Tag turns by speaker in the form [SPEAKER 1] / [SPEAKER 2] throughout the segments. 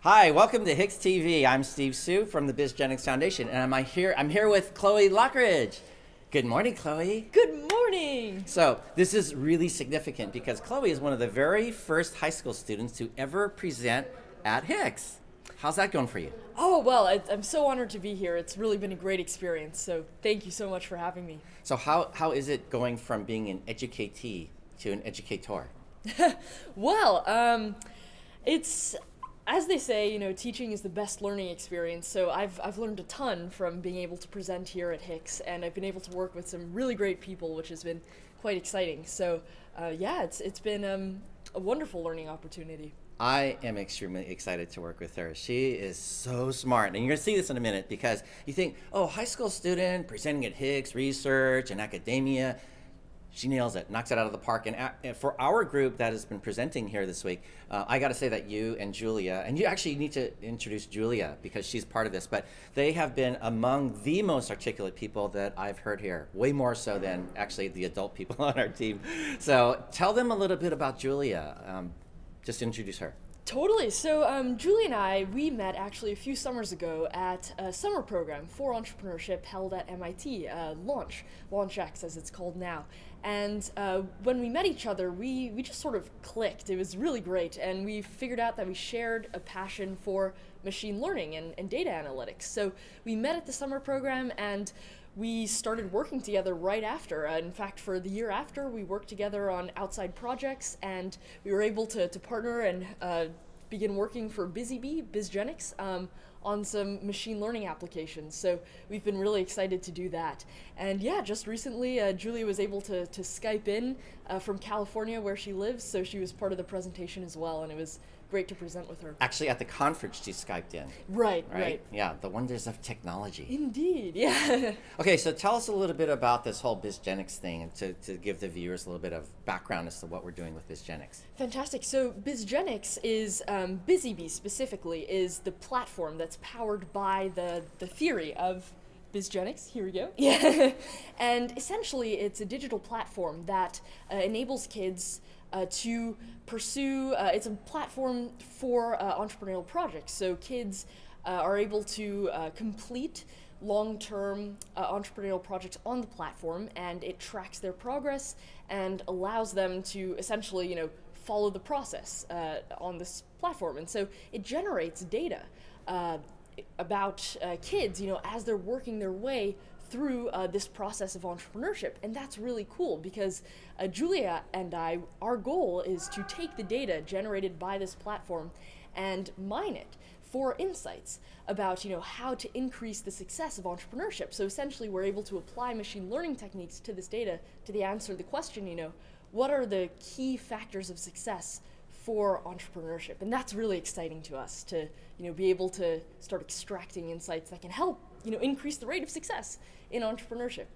[SPEAKER 1] Hi, welcome to HICSS TV. I'm Steve Sue from the BizGenix Foundation, and I'm here with Chloe Loughridge. Good morning, Chloe.
[SPEAKER 2] Good morning!
[SPEAKER 1] So this is really significant because Chloe is one of the very first high school students to ever present at HICSS. How's that going for you?
[SPEAKER 2] Oh, well, I'm so honored to be here. It's really been a great experience, so thank you so much for having me.
[SPEAKER 1] So how is it going from being an educatee to an educator?
[SPEAKER 2] Well, it's, as they say, teaching is the best learning experience, so I've learned a ton from being able to present here at HICSS, and I've been able to work with some really great people, which has been quite exciting. So, yeah, it's been a wonderful learning opportunity.
[SPEAKER 1] I am extremely excited to work with her. She is so smart. And you're going to see this in a minute because you think, oh, high school student presenting at HICSS, research and academia. She nails it, knocks it out of the park. And for our group that has been presenting here this week, I got to say that you and Julia, and you actually need to introduce Julia because she's part of this, but they have been among the most articulate people that I've heard here, way more so than actually the adult people on our team. So tell them a little bit about Julia. Just introduce her.
[SPEAKER 2] Totally. So Julie and I, we met actually a few summers ago at a summer program for entrepreneurship held at MIT, LaunchX as it's called now. And when we met each other, we just sort of clicked. It was really great. And we figured out that we shared a passion for machine learning and data analytics. So we met at the summer program and we started working together right after. In fact, for the year after, we worked together on outside projects, and we were able to partner and begin working for BizGenix, on some machine learning applications. So we've been really excited to do that. And yeah, just recently, Julia was able to Skype in from California where she lives, so she was part of the presentation as well, and it was great to present with her.
[SPEAKER 1] Actually, at the conference, she Skyped in.
[SPEAKER 2] Right.
[SPEAKER 1] Yeah, the wonders of technology.
[SPEAKER 2] Indeed, yeah.
[SPEAKER 1] Okay, so tell us a little bit about this whole BizGenix thing and to give the viewers a little bit of background as to what we're doing with BizGenix.
[SPEAKER 2] Fantastic. So BizGenix is, BusyBee specifically, is the platform that's powered by the theory of BizGenix. Here we go. Yeah. And essentially, it's a digital platform that enables kids to pursue, it's a platform for entrepreneurial projects. So kids are able to complete long-term entrepreneurial projects on the platform, and it tracks their progress and allows them to essentially, follow the process on this platform. And so it generates data about kids, as they're working their way through this process of entrepreneurship. And that's really cool because Julia and I, our goal is to take the data generated by this platform and mine it for insights about how to increase the success of entrepreneurship. So essentially we're able to apply machine learning techniques to this data to answer the question, what are the key factors of success for entrepreneurship? And that's really exciting to us to be able to start extracting insights that can help increase the rate of success in entrepreneurship.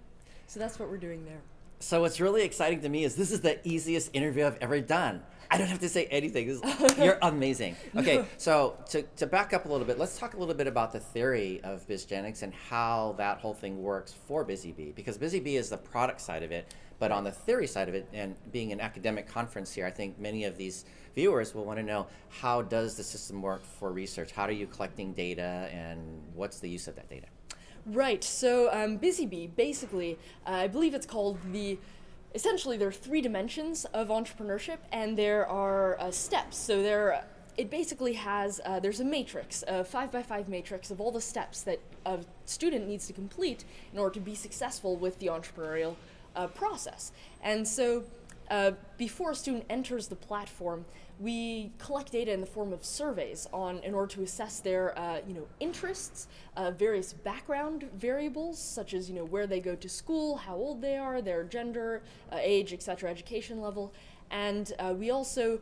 [SPEAKER 2] So that's what we're doing there.
[SPEAKER 1] So what's really exciting to me is this is the easiest interview I've ever done. I don't have to say anything. You're amazing. Okay, so to back up a little bit, let's talk a little bit about the theory of BizGenix and how that whole thing works for BusyBee, because BusyBee is the product side of it, but on the theory side of it, and being an academic conference here, I think many of these viewers will want to know, how does the system work for research? How are you collecting data, and what's the use of that data?
[SPEAKER 2] Right, so BusyBee, basically, I believe it's called essentially there are 3 dimensions of entrepreneurship, and there are steps. So it basically has, there's a matrix, a 5x5 matrix of all the steps that a student needs to complete in order to be successful with the entrepreneurial process. And so before a student enters the platform, we collect data in the form of surveys in order to assess their interests, various background variables such as where they go to school, how old they are, their gender, age, etc., education level. And we also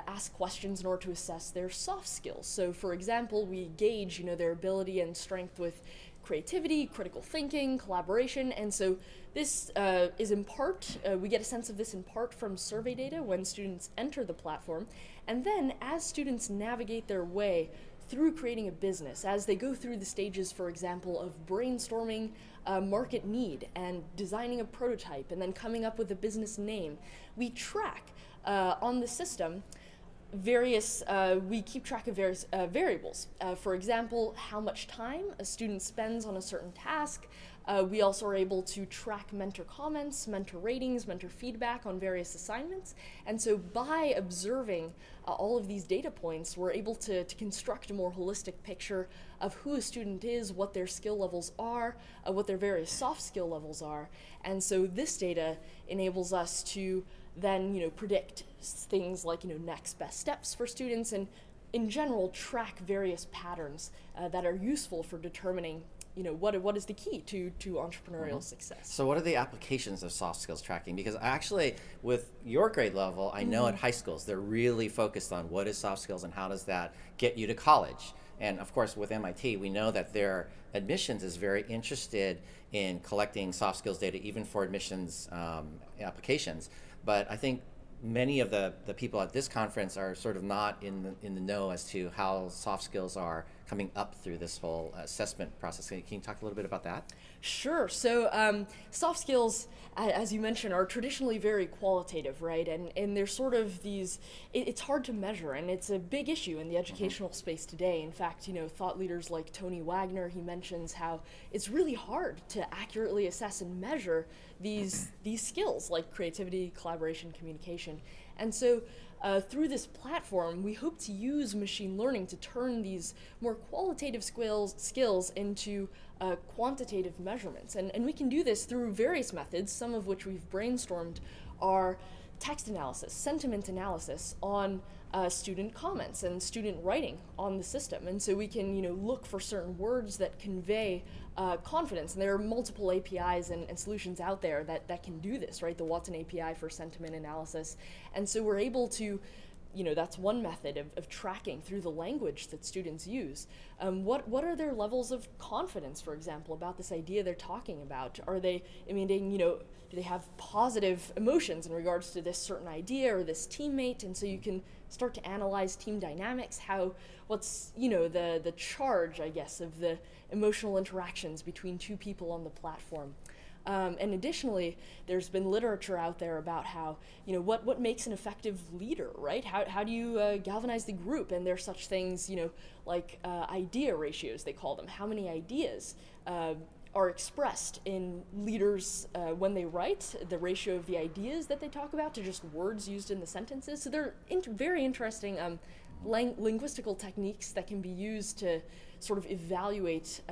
[SPEAKER 2] ask questions in order to assess their soft skills. So for example, we gauge their ability and strength with creativity, critical thinking, collaboration, and so this is in part, we get a sense of this in part from survey data when students enter the platform, and then as students navigate their way through creating a business, as they go through the stages, for example, of brainstorming a market need and designing a prototype and then coming up with a business name, we track on the system we keep track of various variables. For example, how much time a student spends on a certain task. We also are able to track mentor comments, mentor ratings, mentor feedback on various assignments. And so by observing all of these data points, we're able to construct a more holistic picture of who a student is, what their skill levels are, what their various soft skill levels are. And so this data enables us to then predict things like next best steps for students, and in general track various patterns that are useful for determining what is the key to entrepreneurial success.
[SPEAKER 1] So what are the applications of soft skills tracking? Because actually with your grade level, I know at high schools they're really focused on what is soft skills and how does that get you to college. And of course with MIT, we know that their admissions is very interested in collecting soft skills data even for admissions applications. But I think many of the people at this conference are sort of not in the know as to how soft skills are coming up through this whole assessment process. Can you talk a little bit about that?
[SPEAKER 2] Sure. So soft skills, as you mentioned, are traditionally very qualitative, right? And they're sort of these, it's hard to measure, and it's a big issue in the educational space today. In fact, thought leaders like Tony Wagner, he mentions how it's really hard to accurately assess and measure these skills like creativity, collaboration, communication. And so through this platform, we hope to use machine learning to turn these more qualitative skills into quantitative measurements. And we can do this through various methods, some of which we've brainstormed are text analysis, sentiment analysis on student comments and student writing on the system. And so we can look for certain words that convey confidence. And there are multiple APIs and solutions out there that can do this, right? The Watson API for sentiment analysis. And so we're able to, that's one method of tracking through the language that students use. What are their levels of confidence, for example, about this idea they're talking about? Are they emitting, do they have positive emotions in regards to this certain idea or this teammate? And so you can start to analyze team dynamics, what's the charge, I guess, of the emotional interactions between two people on the platform. And additionally, there's been literature out there about how, what makes an effective leader, right? How do you galvanize the group? And there's such things, like idea ratios, they call them. How many ideas are expressed in leaders when they write, the ratio of the ideas that they talk about to just words used in the sentences. So they're very interesting linguistical techniques that can be used to sort of evaluate,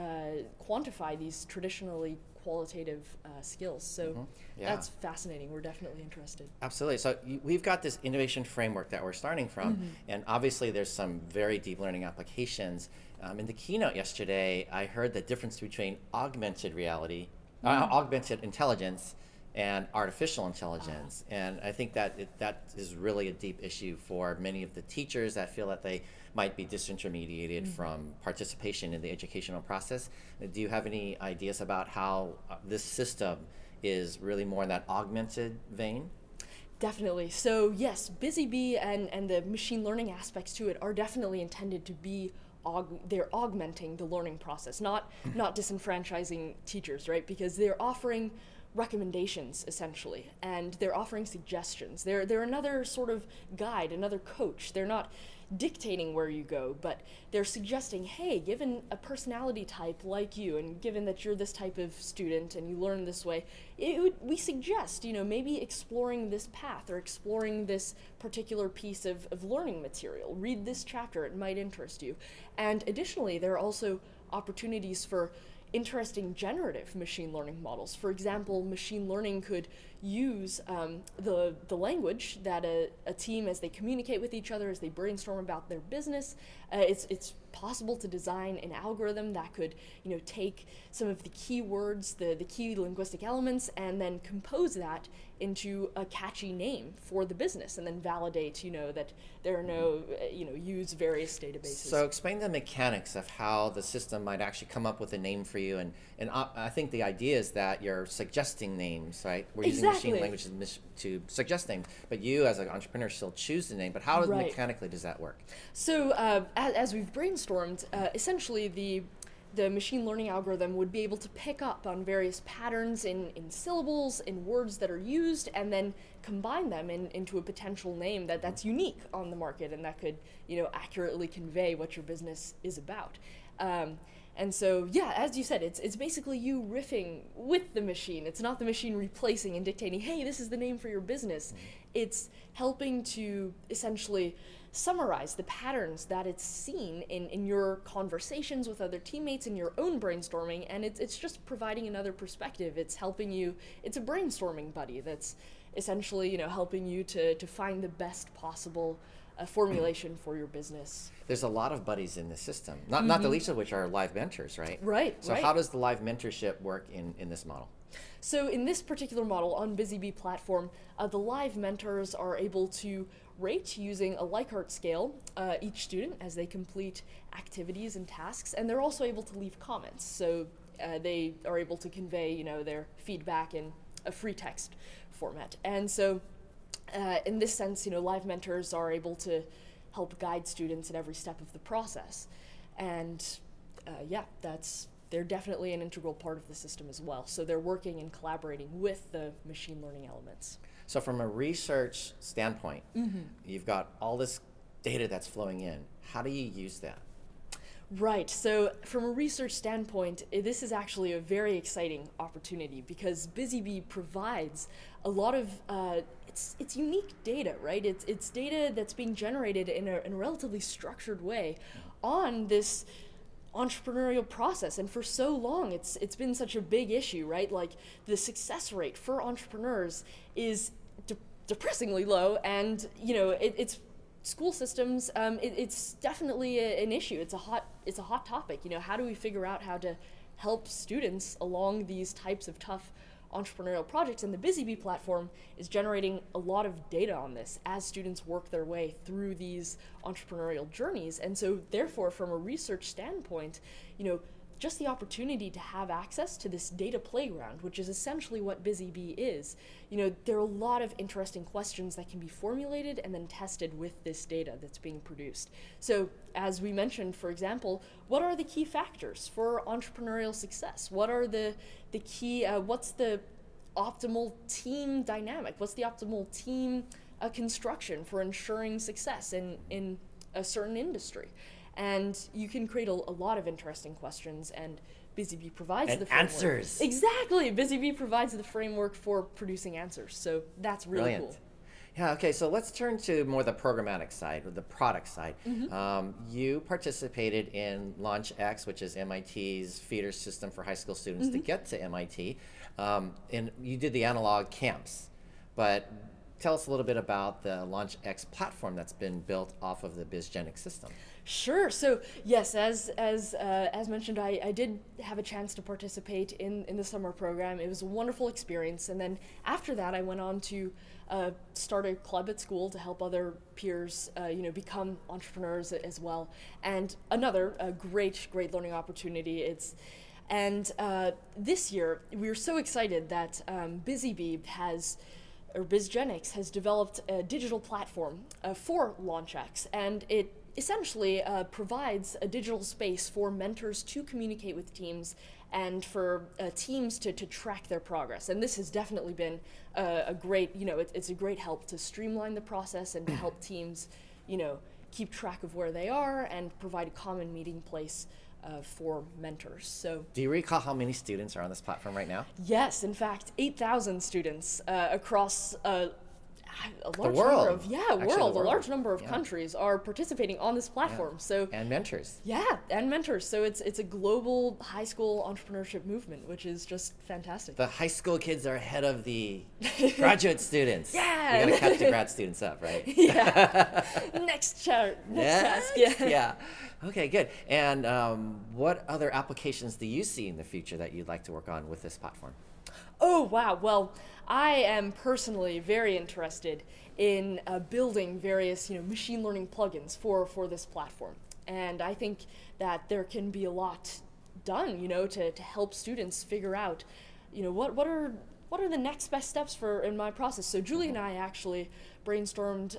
[SPEAKER 2] quantify these traditionally qualitative skills. So that's fascinating. We're definitely interested.
[SPEAKER 1] Absolutely. So we've got this innovation framework that we're starting from, and obviously there's some very deep learning applications. In the keynote yesterday, I heard the difference between augmented reality, augmented intelligence, and artificial intelligence. And I think that that is really a deep issue for many of the teachers that feel that they might be disintermediated from participation in the educational process. Do you have any ideas about how this system is really more in that augmented vein?
[SPEAKER 2] Definitely. So yes, BusyBee and the machine learning aspects to it are definitely intended to be they're augmenting the learning process, not disenfranchising teachers, right? Because they're offering recommendations essentially, and they're offering suggestions. They're another sort of guide, another coach. They're not dictating where you go, but they're suggesting, hey, given a personality type like you, and given that you're this type of student and you learn this way, we suggest, maybe exploring this path or exploring this particular piece of learning material. Read this chapter, it might interest you. And additionally, there are also opportunities for interesting generative machine learning models. For example, machine learning could use the language that a team, as they communicate with each other, as they brainstorm about their business, it's possible to design an algorithm that could take some of the keywords, the key linguistic elements, and then compose that into a catchy name for the business, and then validate that there are no use various databases.
[SPEAKER 1] So explain the mechanics of how the system might actually come up with a name for you, and I think the idea is that you're suggesting names, right? We're using machine language to suggest names, but you as an entrepreneur still choose the name. But how mechanically does that work?
[SPEAKER 2] So as we've brainstormed, essentially the machine learning algorithm would be able to pick up on various patterns in syllables, in words that are used, and then combine them into a potential name that's unique on the market and that could, accurately convey what your business is about. And so, yeah, as you said, it's basically you riffing with the machine. It's not the machine replacing and dictating, hey, this is the name for your business. It's helping to essentially summarize the patterns that it's seen in your conversations with other teammates, in your own brainstorming, and it's just providing another perspective. It's helping you, it's a brainstorming buddy that's essentially, helping you to find the best possible formulation for your business.
[SPEAKER 1] There's a lot of buddies in the system, not the least of which are live mentors, right?
[SPEAKER 2] Right.
[SPEAKER 1] So how does the live mentorship work in this model?
[SPEAKER 2] So in this particular model on BusyBee platform, the live mentors are able to rate using a Likert scale each student as they complete activities and tasks, and they're also able to leave comments. So they are able to convey, their feedback in a free text format. And so in this sense, live mentors are able to help guide students at every step of the process. And they're definitely an integral part of the system as well. So they're working and collaborating with the machine learning elements.
[SPEAKER 1] So from a research standpoint, you've got all this data that's flowing in. How do you use that?
[SPEAKER 2] Right. So from a research standpoint, this is actually a very exciting opportunity because BusyBee provides a lot of it's unique data, right? It's data that's being generated in a relatively structured way on this entrepreneurial process, and for so long it's been such a big issue, right? Like the success rate for entrepreneurs is depressingly low, and it's school systems. It's definitely an issue. It's a hot topic. How do we figure out how to help students along these types of tough entrepreneurial projects? And the BusyBee platform is generating a lot of data on this as students work their way through these entrepreneurial journeys. And so therefore, from a research standpoint, just the opportunity to have access to this data playground, which is essentially what BusyBee is, there are a lot of interesting questions that can be formulated and then tested with this data that's being produced. So as we mentioned, for example, what are the key factors for entrepreneurial success? What are the key, what's the optimal team dynamic? What's the optimal team construction for ensuring success in a certain industry? And you can create a lot of interesting questions, and BusyBee provides the framework.
[SPEAKER 1] Answers.
[SPEAKER 2] Exactly. BusyBee provides the framework for producing answers. So that's really
[SPEAKER 1] Brilliant.
[SPEAKER 2] cool.
[SPEAKER 1] Yeah, okay, so let's turn to more the programmatic side, or the product side. You participated in LaunchX, which is MIT's feeder system for high school students to get to MIT, and you did the analog camps. But tell us a little bit about the LaunchX platform that's been built off of the BizGenix system.
[SPEAKER 2] Sure. So yes, as mentioned, I did have a chance to participate in the summer program. It was a wonderful experience, and then after that, I went on to start a club at school to help other peers, become entrepreneurs as well. And another great learning opportunity. This year we were so excited that BusyBee BizGenix has developed a digital platform for LaunchX, and it essentially provides a digital space for mentors to communicate with teams and for teams to track their progress. And this has definitely been a great, it's a great help to streamline the process and to help teams, keep track of where they are and provide a common meeting place for mentors. So,
[SPEAKER 1] do you recall how many students are on this platform right now?
[SPEAKER 2] Yes, in fact, 8,000 students across a large
[SPEAKER 1] world.
[SPEAKER 2] A large number of countries are participating on this platform.
[SPEAKER 1] Yeah.
[SPEAKER 2] So
[SPEAKER 1] and mentors.
[SPEAKER 2] Yeah, and mentors. So it's a global high school entrepreneurship movement, which is just fantastic.
[SPEAKER 1] The high school kids are ahead of the graduate students.
[SPEAKER 2] Yeah.
[SPEAKER 1] You gotta catch the grad students up, right?
[SPEAKER 2] Yeah. Next task.
[SPEAKER 1] Yeah. Okay, good. And what other applications do you see in the future that you'd like to work on with this platform?
[SPEAKER 2] Oh, wow. Well, I am personally very interested in building various, machine learning plugins for this platform. And I think that there can be a lot done, to help students figure out, what are the next best steps in my process. So Julie and I actually brainstormed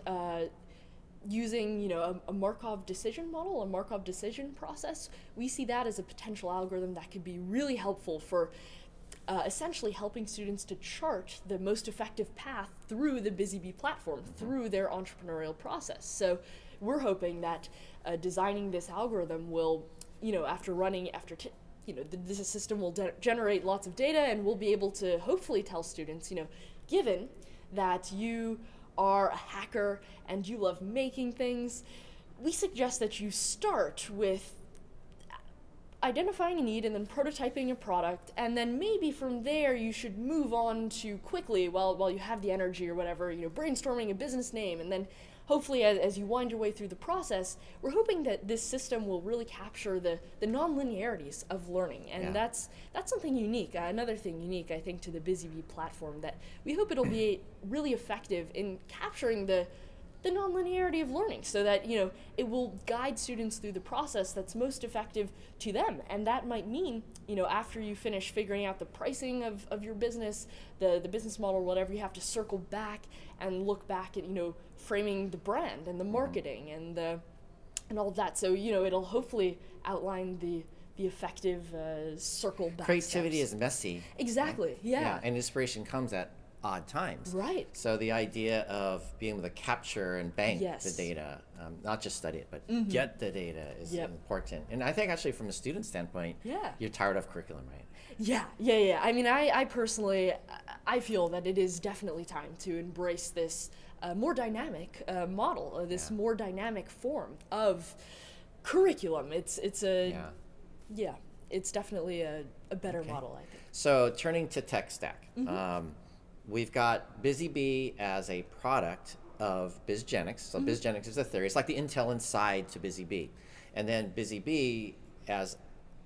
[SPEAKER 2] using, a Markov decision model, a Markov decision process, we see that as a potential algorithm that could be really helpful for essentially helping students to chart the most effective path through the Busy Bee platform, through their entrepreneurial process. So we're hoping that designing this algorithm will, the system will generate lots of data, and we'll be able to hopefully tell students, given that you are a hacker and you love making things, we suggest that you start with identifying a need and then prototyping a product, and then maybe from there you should move on to quickly, while you have the energy or whatever, brainstorming a business name, and then hopefully as you wind your way through the process, we're hoping that this system will really capture the non-linearities of learning, and that's something unique, another thing unique, I think, to the Busy Bee platform, that we hope it'll be really effective in capturing the non-linearity of learning, so that it will guide students through the process that's most effective to them. And that might mean, after you finish figuring out the pricing of your business, the business model, whatever, you have to circle back and look back at framing the brand and the marketing and all of that. So it'll hopefully outline the effective circle back.
[SPEAKER 1] Creativity
[SPEAKER 2] steps.
[SPEAKER 1] is messy.
[SPEAKER 2] Exactly.
[SPEAKER 1] Right?
[SPEAKER 2] Yeah.
[SPEAKER 1] And inspiration comes at odd times.
[SPEAKER 2] Right.
[SPEAKER 1] So the idea of being able to capture and bank the data, not just study it, but get the data is important. And I think actually from a student standpoint, you're tired of curriculum, right?
[SPEAKER 2] Yeah. I mean, I personally, I feel that it is definitely time to embrace this more dynamic model, this more dynamic form of curriculum. It's definitely a better model, I think.
[SPEAKER 1] So turning to tech stack, we've got Busy Bee as a product of BizGenix. So BizGenix is a theory. It's like the Intel Inside to Busy Bee. And then Busy Bee as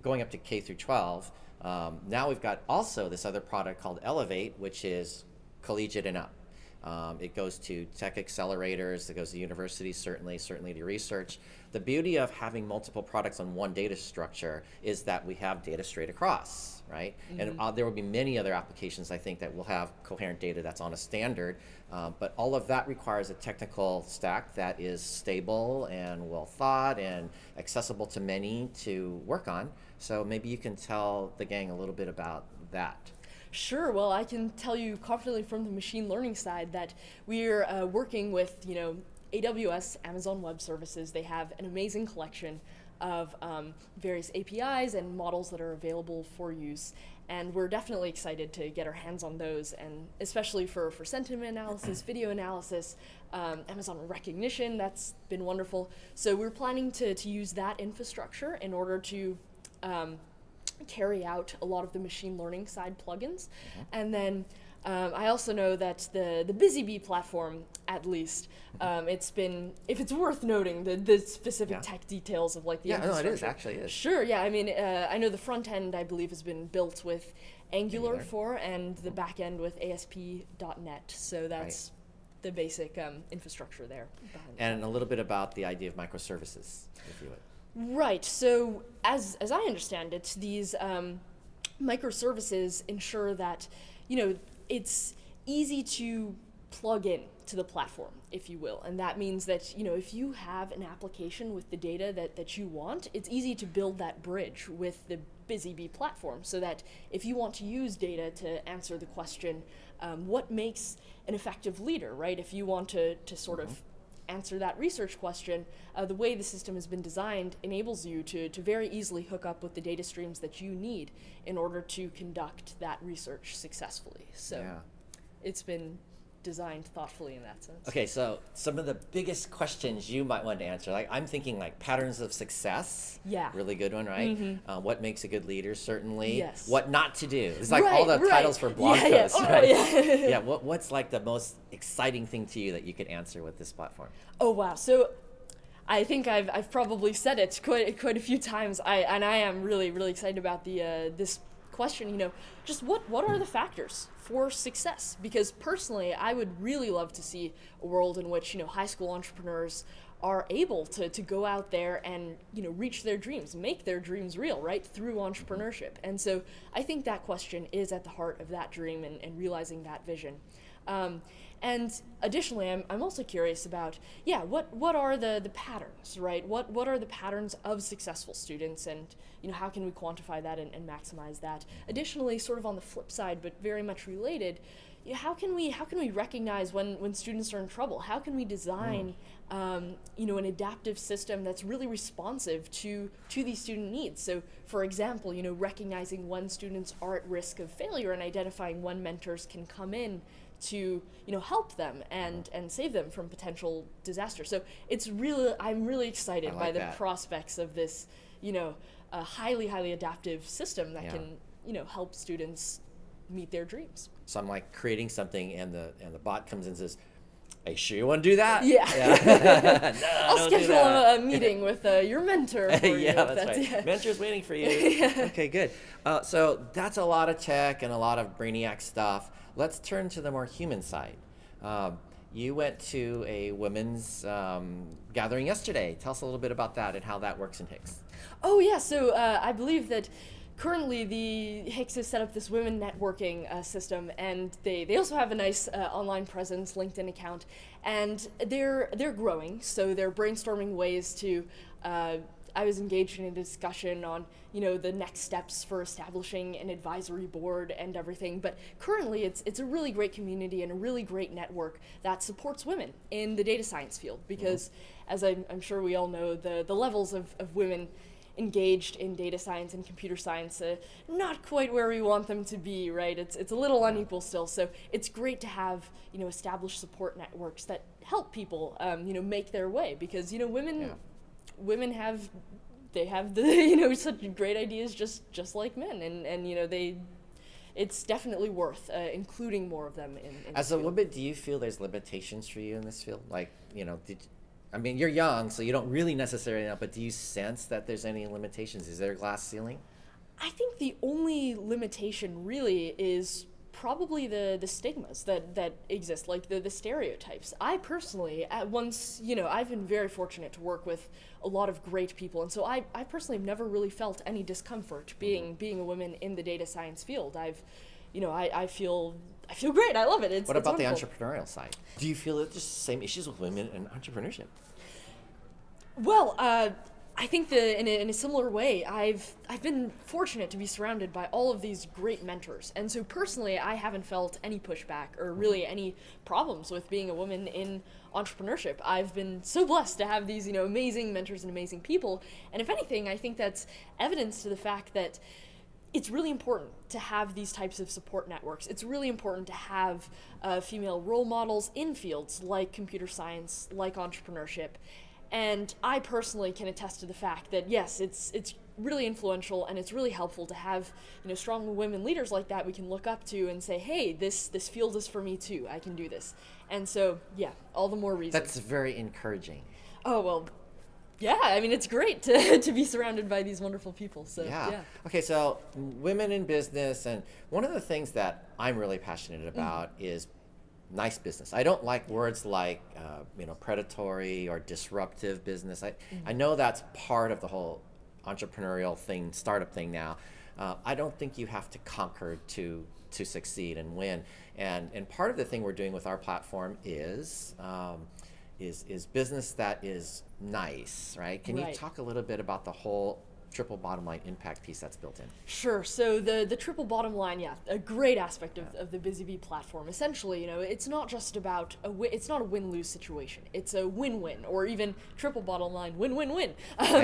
[SPEAKER 1] going up to K through 12. Now we've got also this other product called Elevate, which is collegiate and up. It goes to tech accelerators, it goes to universities, certainly to research. The beauty of having multiple products on one data structure is that we have data straight across, right? And there will be many other applications, I think, that will have coherent data that's on a standard, but all of that requires a technical stack that is stable and well thought and accessible to many to work on. So maybe you can tell the gang a little bit about that.
[SPEAKER 2] Sure. Well, I can tell you confidently from the machine learning side that we're working with, AWS, Amazon Web Services. They have an amazing collection of various APIs and models that are available for use. And we're definitely excited to get our hands on those, and especially for sentiment analysis, video analysis, Amazon recognition, that's been wonderful. So we're planning to use that infrastructure in order to carry out a lot of the machine learning side plugins. And then I also know that the Busy Bee platform, at least, it's been, if it's worth noting, the specific tech details of like the infrastructure.
[SPEAKER 1] No, it is, actually it is.
[SPEAKER 2] Sure, I mean, I know the front end, I believe, has been built with Angular 4 and the back end with ASP.NET. So that's the basic infrastructure there.
[SPEAKER 1] And a little bit about the idea of microservices, if you would.
[SPEAKER 2] Right. So as I understand it, these microservices ensure that, it's easy to plug in to the platform, if you will. And that means that, if you have an application with the data that you want, it's easy to build that bridge with the Busy Bee platform, so that if you want to use data to answer the question, what makes an effective leader, right? If you want to sort of answer that research question, the way the system has been designed enables you to very easily hook up with the data streams that you need in order to conduct that research successfully. So it's been designed thoughtfully in that sense.
[SPEAKER 1] Okay, so some of the biggest questions you might want to answer, like I'm thinking like patterns of success. Really good one, right? What makes a good leader, certainly.
[SPEAKER 2] Yes.
[SPEAKER 1] What not to do. It's like all the titles for blog posts, right? What's like the most exciting thing to you that you could answer with this platform?
[SPEAKER 2] Oh, wow. So I think I've probably said it quite a few times. I am really excited about the this question. Just what are the factors for success? Because personally, I would really love to see a world in which high school entrepreneurs are able to go out there and reach their dreams, make their dreams real, right, through entrepreneurship. And so I think that question is at the heart of that dream and realizing that vision. And additionally, I'm also curious about, what are the patterns, right? What are the patterns of successful students, and how can we quantify that and maximize that? Additionally, sort of on the flip side, but very much related, how can we recognize when students are in trouble? How can we design an adaptive system that's really responsive to these student needs? So, for example, recognizing when students are at risk of failure and identifying when mentors can come in to help them and save them from potential disaster. So I'm really excited by the prospects of this a highly adaptive system that can help students meet their dreams.
[SPEAKER 1] So I'm like creating something, and the bot comes in and says, "Are you sure you want to do that?"
[SPEAKER 2] Yeah.
[SPEAKER 1] No,
[SPEAKER 2] I'll
[SPEAKER 1] don't do
[SPEAKER 2] schedule
[SPEAKER 1] that.
[SPEAKER 2] a meeting with your mentor for you.
[SPEAKER 1] Yeah, that's right.
[SPEAKER 2] Yeah.
[SPEAKER 1] Mentor's waiting for you. Okay, good. So that's a lot of tech and a lot of brainiac stuff. Let's turn to the more human side. You went to a women's gathering yesterday. Tell us a little bit about that and how that works in HICSS.
[SPEAKER 2] Oh, yeah. So I believe that currently the HICSS has set up this women networking system, and they also have a nice online presence, LinkedIn account, and they're growing. So they're brainstorming ways to. I was engaged in a discussion on the next steps for establishing an advisory board and everything. But currently, it's a really great community and a really great network that supports women in the data science field. Because, as I'm sure we all know, the levels of women engaged in data science and computer science, not quite where we want them to be, right? It's a little unequal still. So it's great to have established support networks that help people make their way, because women have the such great ideas just like men, and it's definitely worth including more of them in
[SPEAKER 1] As a woman, do you feel there's limitations for you in this field? Like, you're young, so you don't really necessarily know, but do you sense that there's any limitations? Is there a glass ceiling?
[SPEAKER 2] I think the only limitation really is probably the stigmas that exist, like the stereotypes. I personally, I've been very fortunate to work with a lot of great people, and so I personally have never really felt any discomfort being a woman in the data science field. I feel great. I love it.
[SPEAKER 1] What about the
[SPEAKER 2] wonderful.
[SPEAKER 1] entrepreneurial side? Do you feel that there's the same issues with women in entrepreneurship?
[SPEAKER 2] Well, I think in a similar way, I've been fortunate to be surrounded by all of these great mentors, and so personally, I haven't felt any pushback or really any problems with being a woman in entrepreneurship. I've been so blessed to have these amazing mentors and amazing people, and if anything, I think that's evidence to the fact that it's really important to have these types of support networks. It's really important to have female role models in fields like computer science, like entrepreneurship. And I personally can attest to the fact that, yes, it's really influential, and it's really helpful to have strong women leaders like that we can look up to and say, hey, this field is for me too. I can do this. And so, yeah, all the more reason.
[SPEAKER 1] That's very encouraging.
[SPEAKER 2] Oh, well, yeah, it's great to be surrounded by these wonderful people. So yeah.
[SPEAKER 1] Okay, so women in business, and one of the things that I'm really passionate about is nice business. I don't like words like predatory or disruptive business. I know that's part of the whole entrepreneurial thing, startup thing now. I don't think you have to conquer to succeed and win. And part of the thing we're doing with our platform is business that is nice, right? Can you talk a little bit about the whole triple bottom line impact piece that's built in?
[SPEAKER 2] Sure. So the triple bottom line, a great aspect of the BusyBee platform. Essentially, it's not just about it's not a win-lose situation. It's a win-win, or even triple bottom line win-win-win,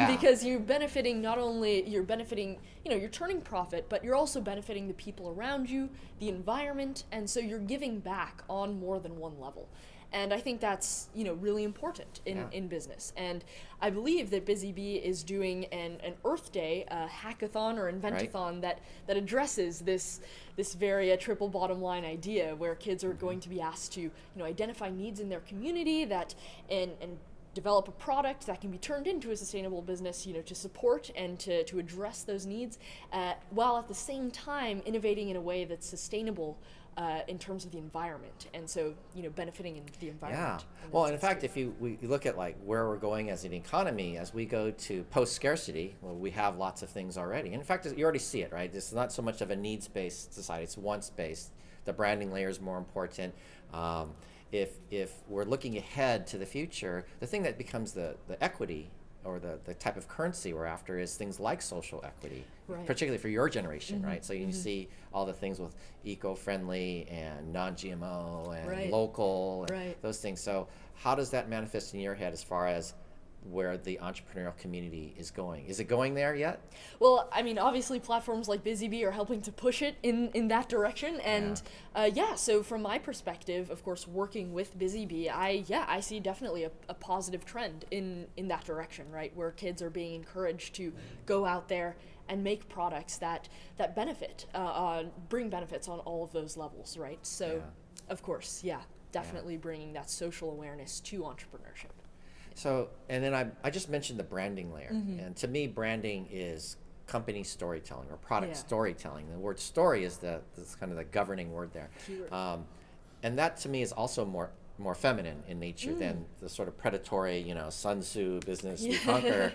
[SPEAKER 2] because you're benefiting you're turning profit, but you're also benefiting the people around you, the environment, and so you're giving back on more than one level. And I think that's really important in business. And I believe that BusyBee is doing an Earth Day hackathon or inventathon that addresses this very triple bottom line idea, where kids are going to be asked to identify needs in their community and develop a product that can be turned into a sustainable business, to support and to address those needs, while at the same time innovating in a way that's sustainable in terms of the environment, and so benefiting in the environment.
[SPEAKER 1] Yeah. Well, and in fact, if we look at like where we're going as an economy, as we go to post-scarcity, well, we have lots of things already. And in fact, you already see it, right? This is not so much of a needs-based society; it's wants-based. The branding layer is more important. if we're looking ahead to the future, the thing that becomes the equity or the type of currency we're after is things like social equity,
[SPEAKER 2] Right.
[SPEAKER 1] particularly for your generation, right? So you see all the things with eco-friendly and non-GMO and
[SPEAKER 2] Right.
[SPEAKER 1] local and
[SPEAKER 2] Right.
[SPEAKER 1] those things. So how does that manifest in your head as far as where the entrepreneurial community is going? Is it going there yet?
[SPEAKER 2] Well, I mean, obviously platforms like BusyBee are helping to push it in that direction. And so from my perspective, of course, working with BusyBee, I see definitely a positive trend in that direction, right? Where kids are being encouraged to go out there and make products that benefit, bring benefits on all of those levels, right? So, of course, definitely bringing that social awareness to entrepreneurship.
[SPEAKER 1] So, and then I just mentioned the branding layer. And to me, branding is company storytelling or product storytelling. The word story is kind of the governing word there. And that to me is also more feminine in nature than the sort of predatory, Sun Tzu, business we conquer.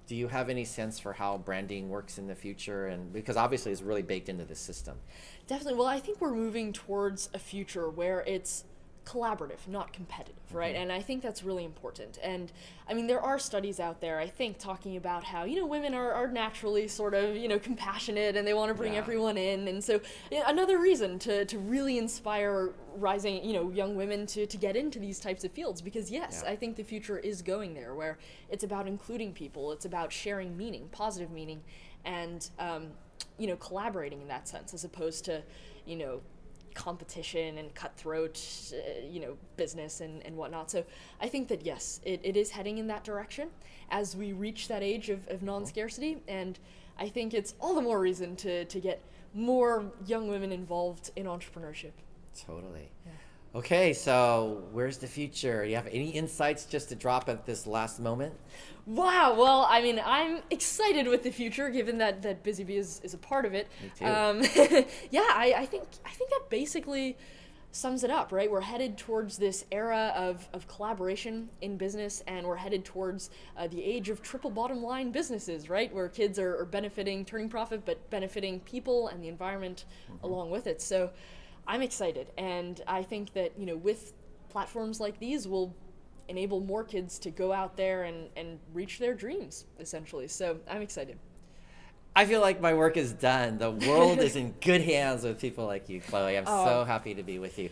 [SPEAKER 1] Do you have any sense for how branding works in the future? And because obviously it's really baked into the system.
[SPEAKER 2] Definitely. Well, I think we're moving towards a future where it's collaborative, not competitive, right? And I think that's really important. And I mean, there are studies out there, I think, talking about how, women are naturally sort of, compassionate and they want to bring everyone in. And so another reason to really inspire rising, young women to get into these types of fields, because I think the future is going there, where it's about including people, it's about sharing meaning, positive meaning, and, collaborating in that sense, as opposed to, competition and cutthroat, business and whatnot. So I think that yes, it is heading in that direction as we reach that age of non-scarcity, and I think it's all the more reason to get more young women involved in entrepreneurship.
[SPEAKER 1] Totally. Okay, so where's the future? Do you have any insights just to drop at this last moment?
[SPEAKER 2] Wow, well, I mean, I'm excited with the future, given that BusyBee is a part of it.
[SPEAKER 1] Me too.
[SPEAKER 2] I think that basically sums it up, right? We're headed towards this era of collaboration in business, and we're headed towards the age of triple bottom line businesses, right? Where kids are benefiting, turning profit, but benefiting people and the environment along with it. So I'm excited, and I think that, with platforms like these, we'll enable more kids to go out there and reach their dreams, essentially. So I'm excited.
[SPEAKER 1] I feel like my work is done. The world is in good hands with people like you, Chloe. I'm so happy to be with you.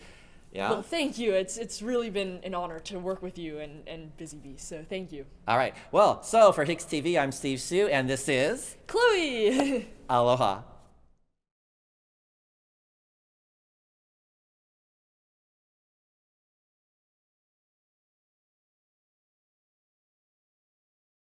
[SPEAKER 1] Yeah?
[SPEAKER 2] Well, thank you. It's really been an honor to work with you and BusyBee, so thank you.
[SPEAKER 1] All right. Well, so for HICSS TV, I'm Steve Sue, and this is
[SPEAKER 2] Chloe!
[SPEAKER 1] Aloha.